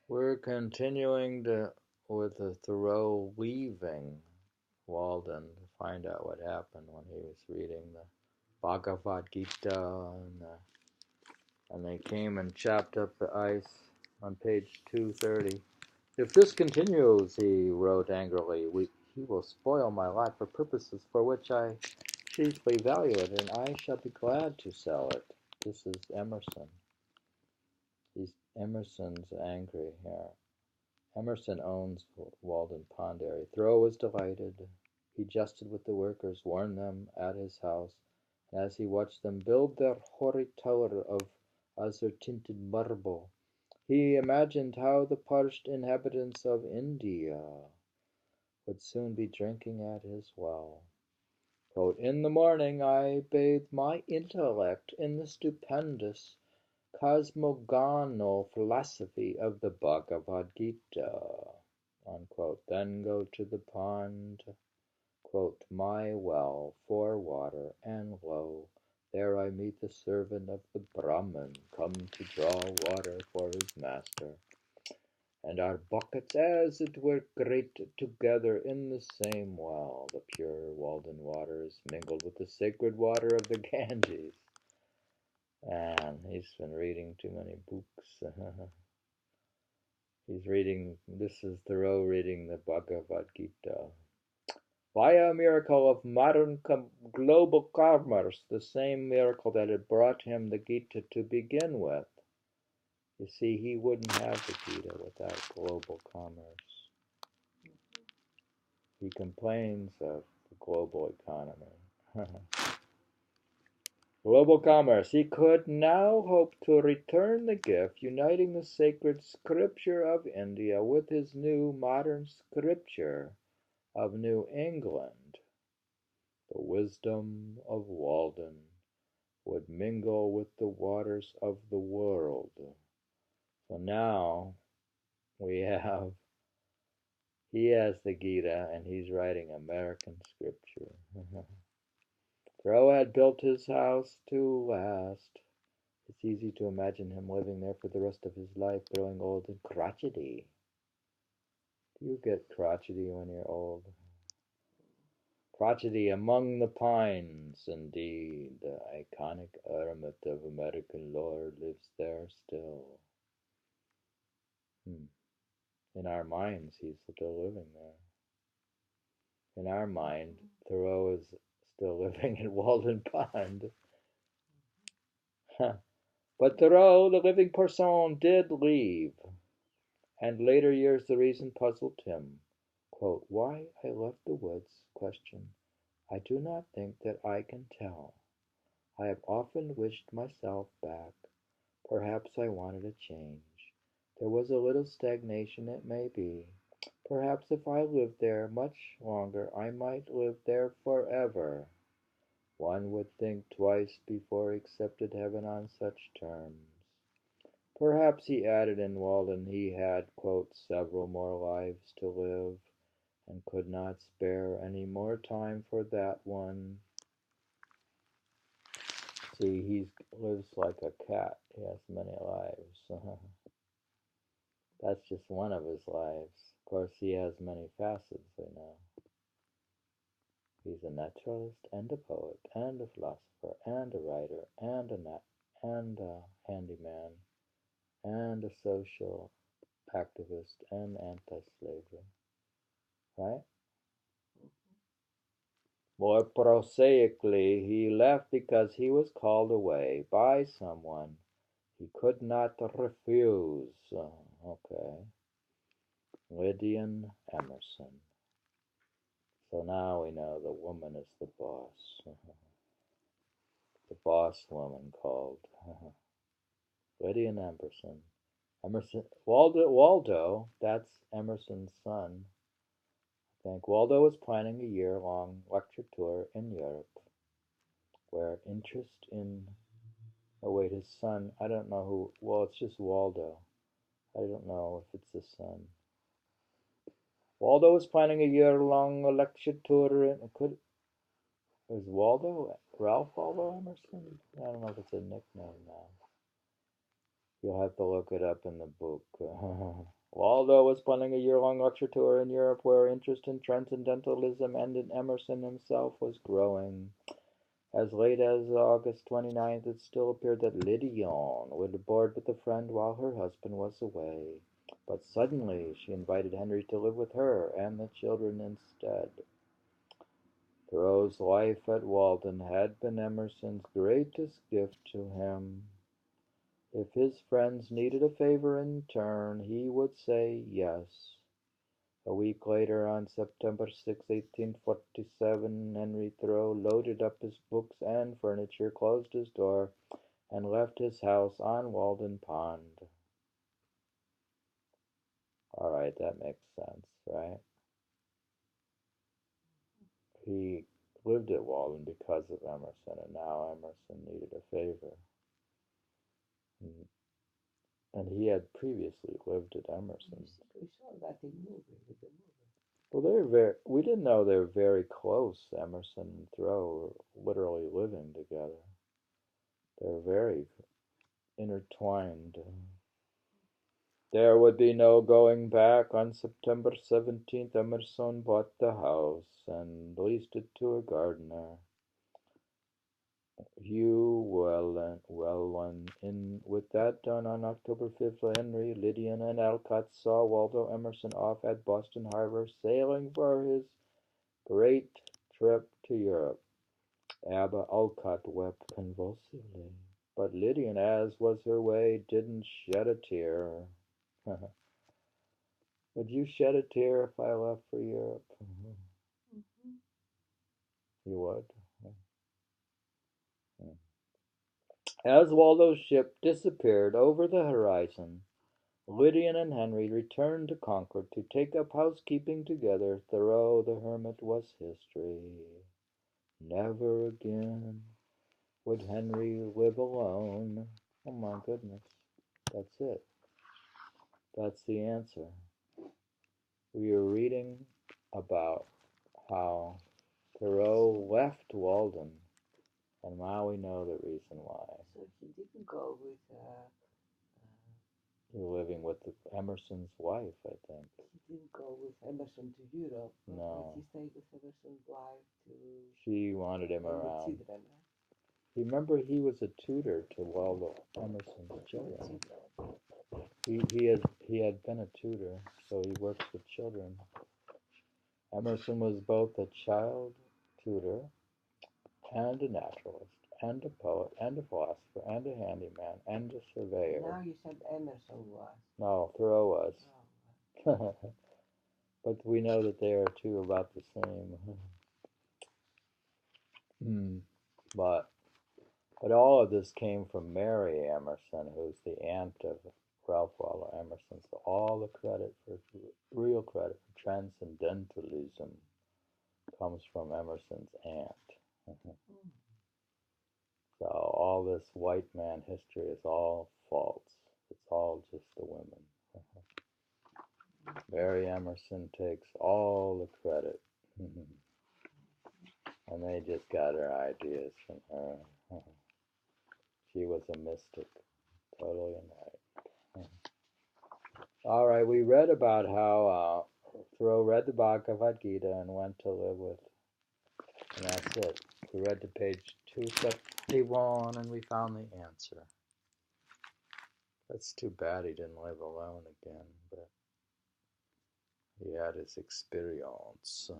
We're continuing with the Thoreau leaving Walden to find out what happened when he was reading the Bhagavad Gita, and they came and chopped up the ice on page 230. If this continues, he wrote angrily, he will spoil my life for purposes for which I chiefly value it, and I shall be glad to sell it. This is Emerson. Emerson's angry here. Emerson owns Walden Pondary. Thoreau was delighted. He jested with the workers, warned them at his house, and as he watched them build their hoary tower of azure-tinted marble, he imagined how the parched inhabitants of India would soon be drinking at his well. Quote, in the morning I bathed my intellect in the stupendous cosmogonal philosophy of the Bhagavad Gita, unquote. Then go to the pond, quote, my well for water, and lo, there I meet the servant of the Brahmin, come to draw water for his master. And our buckets, as it were, grate together in the same well. The pure Walden water is mingled with the sacred water of the Ganges. And he's been reading too many books. This is Thoreau reading the Bhagavad Gita. By a miracle of modern global commerce, the same miracle that had brought him the Gita to begin with. You see, he wouldn't have the Gita without global commerce. He complains of the global economy. Global commerce. He could now hope to return the gift, uniting the sacred scripture of India with his new modern scripture of New England. The wisdom of Walden would mingle with the waters of the world. So now he has the Gita, and he's writing American scripture. Thoreau had built his house to last. It's easy to imagine him living there for the rest of his life, growing old and crotchety. Do you get crotchety when you're old? Crotchety among the pines, indeed. The iconic hermit of American lore lives there still. In our minds, he's still living there. In our mind, Thoreau is still living in Walden Pond. But Thoreau, the living person, did leave, and later years the reason puzzled him. Quote, why I left the woods, question, I do not think that I can tell. I have often wished myself back. Perhaps I wanted a change. There was a little stagnation, it may be. Perhaps if I lived there much longer, I might live there forever. One would think twice before he accepted heaven on such terms. Perhaps, he added in Walden, he had, quote, several more lives to live, and could not spare any more time for that one. See, he lives like a cat. He has many lives. That's just one of his lives. Of course, he has many facets, we know. He's a naturalist and a poet and a philosopher and a writer and a handyman and a social activist and anti-slavery. Right? More prosaically, he left because he was called away by someone he could not refuse. Okay. Lidian Emerson. So now we know the woman is the boss. The boss woman called Lidian Emerson. Waldo, that's Emerson's son. I think Waldo was planning a year-long lecture tour in Europe, where interest in, his son, I don't know who, well, it's just Waldo. I don't know if it's his son. Waldo was planning a year-long lecture tour in, was Waldo, Ralph Waldo Emerson? I don't know if it's a nickname now. You'll have to look it up in the book. Waldo was planning a year-long lecture tour in Europe where interest in transcendentalism and in Emerson himself was growing. As late as August 29th, it still appeared that Lidian would board with a friend while her husband was away. But suddenly she invited Henry to live with her and the children instead. Thoreau's life at Walden had been Emerson's greatest gift to him. If his friends needed a favor in turn, he would say yes. A week later, on September 6, 1847, Henry Thoreau loaded up his books and furniture, closed his door, and left his house on Walden Pond. All right, that makes sense, right? He lived at Walden because of Emerson, and now Emerson needed a favor. And he had previously lived at Emerson's. We saw that in the movie. Well, we didn't know they were very close. Emerson and Thoreau were literally living together. They were very intertwined. There would be no going back. On September 17th, Emerson bought the house and leased it to a gardener, Hugh Welland. With that done, on October 5th, Henry, Lidian, and Alcott saw Waldo Emerson off at Boston Harbor, sailing for his great trip to Europe. Abba Alcott wept convulsively, but Lidian, as was her way, didn't shed a tear. Would you shed a tear if I left for Europe? Mm-hmm. You would? As Waldo's ship disappeared over the horizon, Lidian and Henry returned to Concord to take up housekeeping together. Thoreau the hermit was history. Never again would Henry live alone. Oh my goodness. That's it. That's the answer. We are reading about how Thoreau left Walden, and now we know the reason why. So he didn't go with. You're living with Emerson's wife, I think. He didn't go with Emerson to Europe. No. He stayed with Emerson's wife to. She wanted him around. Children, Remember, he was a tutor to Waldo Emerson's children. He had been a tutor, so he works with children. Emerson was both a child tutor and a naturalist, and a poet, and a philosopher, and a handyman, and a surveyor. Now you said Emerson was. No, Thoreau was. Oh. But we know that they are two about the same. But all of this came from Mary Emerson, who's the aunt of Ralph Waldo Emerson. So all the credit real credit for transcendentalism comes from Emerson's aunt. So all this white man history is all false. It's all just the women. Mary Emerson takes all the credit. And they just got her ideas from her. She was a mystic. Totally right. All right, we read about how Thoreau read the Bhagavad Gita and went to live with. And that's it. We read to page 271 and we found the answer. That's too bad he didn't live alone again, but he had his experience.